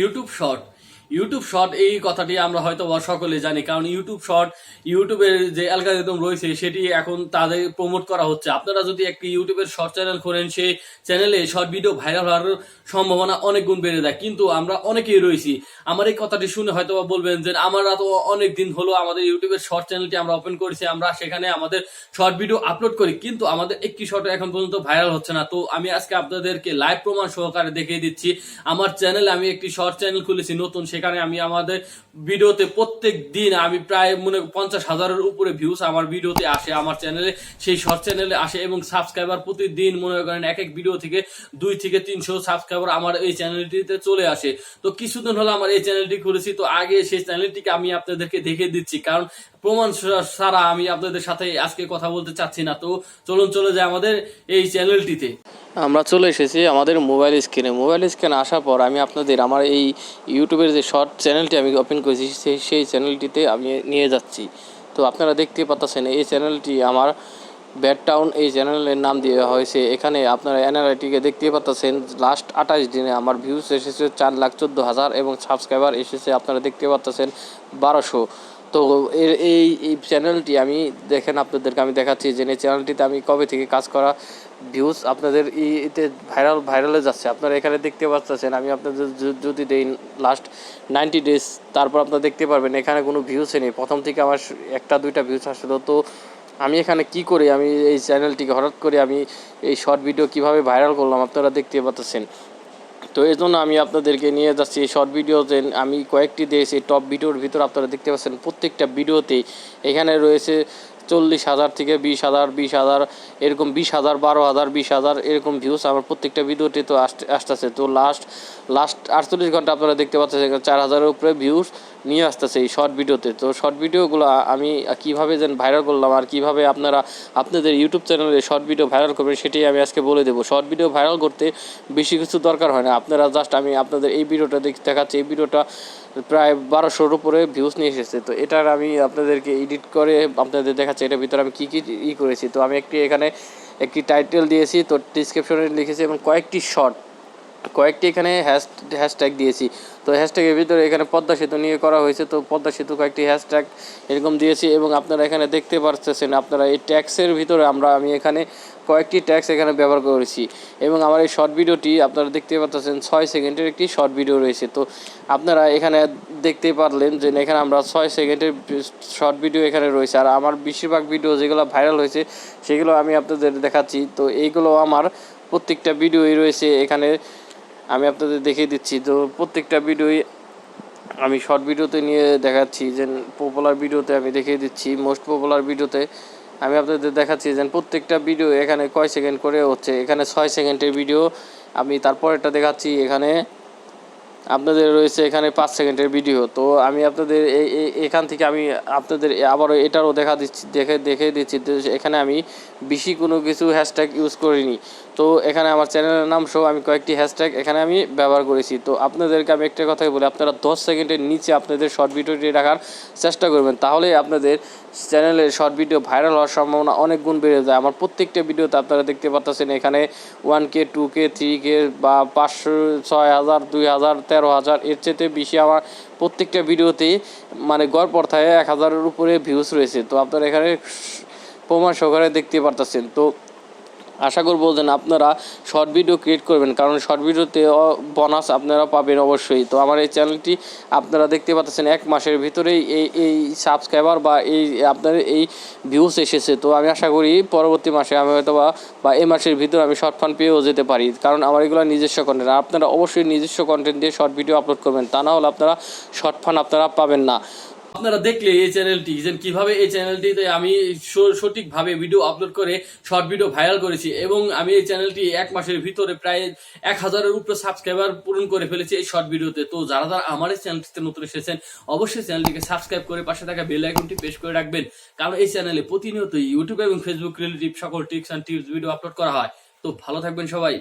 YouTube short এই কথাটি আমরা হয়তো সকলে জানি, কারণ ইউটিউবের যে অ্যালগরিদম রয়েছে সেটি এখন তাদের প্রমোট করা হচ্ছে। আপনারা যদি একটি ইউটিউবের শর্ট চ্যানেল খোলেন, সেই চ্যানেলে শর্ট ভিডিও ভাইরাল হওয়ার সম্ভাবনা অনেক গুণ বেড়ে যায়। কিন্তু আমরা অনেকেই রয়েছি, আমার এই কথাটি শুনে হয়তো বলবেন যে আমরা তো অনেক দিন হলো আমাদের ইউটিউবের শর্ট চ্যানেলটি আমরা ওপেন করেছি, আমরা সেখানে আমাদের শর্ট ভিডিও আপলোড করি, কিন্তু আমাদের একটি শর্ট এখন পর্যন্ত ভাইরাল হচ্ছে না। তো আমি আজকে আপনাদেরকে লাইভ প্রমাণ সহকারে দেখিয়ে দিচ্ছি। আমার চ্যানেলে আমি একটি শর্ট চ্যানেল খুলেছি নতুন, সেখানে আমি আমাদের ভিডিওতে প্রত্যেক দিন আমি প্রায় 50,000-এর উপরে ভিউজ আমার ভিডিওতে আসে, আমার চ্যানেলে সেই শর্ট চ্যানেলে আসে, এবং সাবস্ক্রাইবার প্রতিদিন মনে করেন এক ভিডিও থেকে 2 থেকে 300 সাবস্ক্রাইবার আমার এই চ্যানেলটিতে চলে আসে। তো কিছুদিন হলো আমার এই চ্যানেলটি খুলেছি, তো আগে সেই চ্যানেলটিকে আমি আপনাদেরকে দেখিয়ে দিচ্ছি, কারণ প্রমাণ ছাড়া আমি আপনাদের সাথে আজকে কথা বলতে চাচ্ছি না। তো চলুন চলে যায় আমাদের এই চ্যানেলটিতে। আমরা চলে এসেছি আমাদের মোবাইল স্ক্রিনে আসার পর আমি আপনাদের আমার এই ইউটিউবের যে শর্ট চ্যানেলটি আমি ওপেন করেছি সেই চ্যানেলটিতে আমি নিয়ে যাচ্ছি। তো আপনারা দেখতে পাচ্ছেন এই চ্যানেলটি আমার ব্যাড টাউন এই চ্যানেলের নাম দেওয়া হয়েছে। এখানে আপনারা অ্যানালাইটিকে দেখতে পাচ্ছেন লাস্ট 28 দিনে আমার ভিউজ এসেছে 4,14,000 এবং সাবস্ক্রাইবার এসেছে আপনারা দেখতে পাচ্ছেন 1200। তো এই চ্যানেলটি আমি আপনাদেরকে আমি দেখাচ্ছি যে এই চ্যানেলটিতে আমি কবে থেকে কাজ করা, ভিউজ আপনাদের এতে ভাইরালে যাচ্ছে। আপনারা এখানে দেখতে পাচ্ছেন আমি আপনাদের যদি দেই লাস্ট 90 ডেজ, তারপর আপনারা দেখতে পারবেন এখানে কোনো ভিউজ নেই। প্রথম থেকে আমার 1-2টা ভিউজ আসলো। তো আমি এখানে কি করি, আমি এই চ্যানেলটিকে হঠাৎ করে আমি এই শর্ট ভিডিও কিভাবে ভাইরাল করলাম আপনারা দেখতে পাচ্ছেন। তো এই জন্য আমি আপনাদেরকে নিয়ে যাচ্ছি এই শর্ট ভিডিওতে। আমি কয়েকটি দিয়েছি টপ ভিডিওর ভিতর আপনারা দেখতে পাচ্ছেন প্রত্যেকটা ভিডিওতেই এখানে রয়েছে 40,000 থেকে 20,000 এরকম 20,000, 12,000, 20,000 এরকম ভিউজ আমার প্রত্যেকটা ভিডিওতে তো আসতেছে। তো লাস্ট 48 ঘন্টা আপনারা দেখতে পাচ্ছেন 4,000-এর উপরে ভিউজ নিয়ে আসতেছে এই শর্ট ভিডিওতে। তো শর্ট ভিডিওগুলো আমি কীভাবে যেন ভাইরাল করলাম আর কীভাবে আপনারা আপনাদের ইউটিউব চ্যানেলে শর্ট ভিডিও ভাইরাল করবেন সেটাই আমি আজকে বলে দেবো। শর্ট ভিডিও ভাইরাল করতে বেশি কিছু দরকার হয় না, আপনারা জাস্ট আমি আপনাদের এই ভিডিওটা দেখাচ্ছি। এই ভিডিওটা প্রায় 1200-এর উপরে ভিউজ নিয়ে এসেছে। তো এটার আমি আপনাদেরকে এডিট করে আপনাদের দেখাচ্ছি এটার ভিতরে আমি কী করেছি। তো আমি এখানে একটি টাইটেল দিয়েছি, তো ডিসক্রিপশনে লিখেছি, এবং কয়েকটি এখানে হ্যাশট্যাগ দিয়েছি। তো হ্যাশট্যাগের ভিতরে এখানে পদ্মা সেতু নিয়ে করা হয়েছে, তো পদ্মা সেতু কয়েকটি হ্যাশট্যাগ এরকম দিয়েছি। এবং আপনারা এখানে দেখতে পাচ্ছেন আপনারা এই ট্যাক্সের ভিতরে আমি এখানে কয়েকটি ট্যাক্স এখানে ব্যবহার করেছি। এবং আমার এই শর্ট ভিডিওটি আপনারা দেখতে পাচ্ছেন 6 সেকেন্ডের একটি শর্ট ভিডিও রয়েছে। তো আপনারা এখানে দেখতে পারলেন যে এখানে আমরা 6 সেকেন্ডের শর্ট ভিডিও এখানে রয়েছে। আর আমার বেশিরভাগ ভিডিও যেগুলো ভাইরাল হয়েছে সেগুলো আমি আপনাদের দেখাচ্ছি। তো এইগুলো আমার প্রত্যেকটা ভিডিওই রয়েছে এখানে, আমি আপনাদের দেখিয়ে দিচ্ছি। তো প্রত্যেকটা ভিডিওই আমি শর্ট ভিডিওতে নিয়ে দেখাচ্ছি, যে পপুলার ভিডিওতে আমি দেখিয়ে দিচ্ছি। মোস্ট পপুলার ভিডিওতে আমি আপনাদের দেখাচ্ছি যে প্রত্যেকটা ভিডিও এখানে কয় সেকেন্ড করে হচ্ছে। এখানে 6 সেকেন্ডের ভিডিও, আমি তারপরেরটা দেখাচ্ছি এখানে আপনাদের রয়েছে এখানে 5 সেকেন্ডের ভিডিও। তো আমি আপনাদের এখান থেকে আমি আপনাদের আবারও এটারও দেখে দিচ্ছি। তো এখানে আমি বেশি কোনো কিছু হ্যাশট্যাগ ইউজ করিনি। তো এখানে আমার চ্যানেলের নাম সহ আমি কয়েকটি হ্যাশট্যাগ এখানে আমি ব্যবহার করেছি। তো আপনাদেরকে আমি একটা কথাই বলি, আপনারা 10 সেকেন্ডের নিচে আপনাদের শর্ট ভিডিওটি রাখার চেষ্টা করবেন, তাহলে আপনাদের চ্যানেলের শর্ট ভিডিও ভাইরাল হওয়ার সম্ভাবনা অনেক গুণ বেড়ে যায়। আমার প্রত্যেকটা ভিডিওতে আপনারা দেখতে পাচ্ছেন এখানে 1K, 2K, 3K বা 500, 6,000, 2,000, 13,000 এর চেয়ে বেশি আমার প্রত্যেকটা ভিডিওতেই গড় পড়তায় 1,000-এর উপরে ভিউজ রয়েছে। তো আপনারা এখানে প্রমাণ সহকারে দেখতে পারতেছেন। তো আশা করবো যে আপনারা শর্ট ভিডিও ক্রিয়েট করবেন, কারণ শর্ট ভিডিওতে বোনাস আপনারা পাবেন অবশ্যই। তো আমার এই চ্যানেলটি আপনারা দেখতে পাচ্ছেন 1 মাসের ভিতরেই এই সাবস্ক্রাইবার বা আপনার এই ভিউজ এসেছে। তো আমি আশা করি পরবর্তী মাসে আমি হয়তো বা এই মাসের ভিতরে আমি শর্ট ফান্ড পেয়েও যেতে পারি, কারণ আমার এগুলো নিজস্ব কন্টেন্ট। আপনারা অবশ্যই নিজস্ব কন্টেন্ট দিয়ে শর্ট ভিডিও আপলোড করবেন, তা না হলে আপনারা শর্ট ফান্ড আপনারা পাবেন না। আপনারা দেখলে এই চ্যানেলটি যে কিভাবে এই চ্যানেলটিতে আমি সঠিকভাবে ভিডিও আপলোড করে শর্ট ভিডিও ভাইরাল করেছি, এবং আমি এই চ্যানেলটি 1 মাসের ভিতরে প্রায় 1,000-এর উপরে সাবস্ক্রাইবার পূরণ করে ফেলেছি এই শর্ট ভিডিওতে। তো যারা আমার এই চ্যানেলটিতে নতুন এসেছেন অবশ্যই চ্যানেলটিকে সাবস্ক্রাইব করে পাশে থাকা বেল আইকনটি প্রেস করে রাখবেন, কারণ এই চ্যানেলে প্রতিনিয়ত ইউটিউব এবং ফেসবুক রিলেটিভ সকল tips and tips video upload করা হয়। তো ভালো থাকবেন সবাই।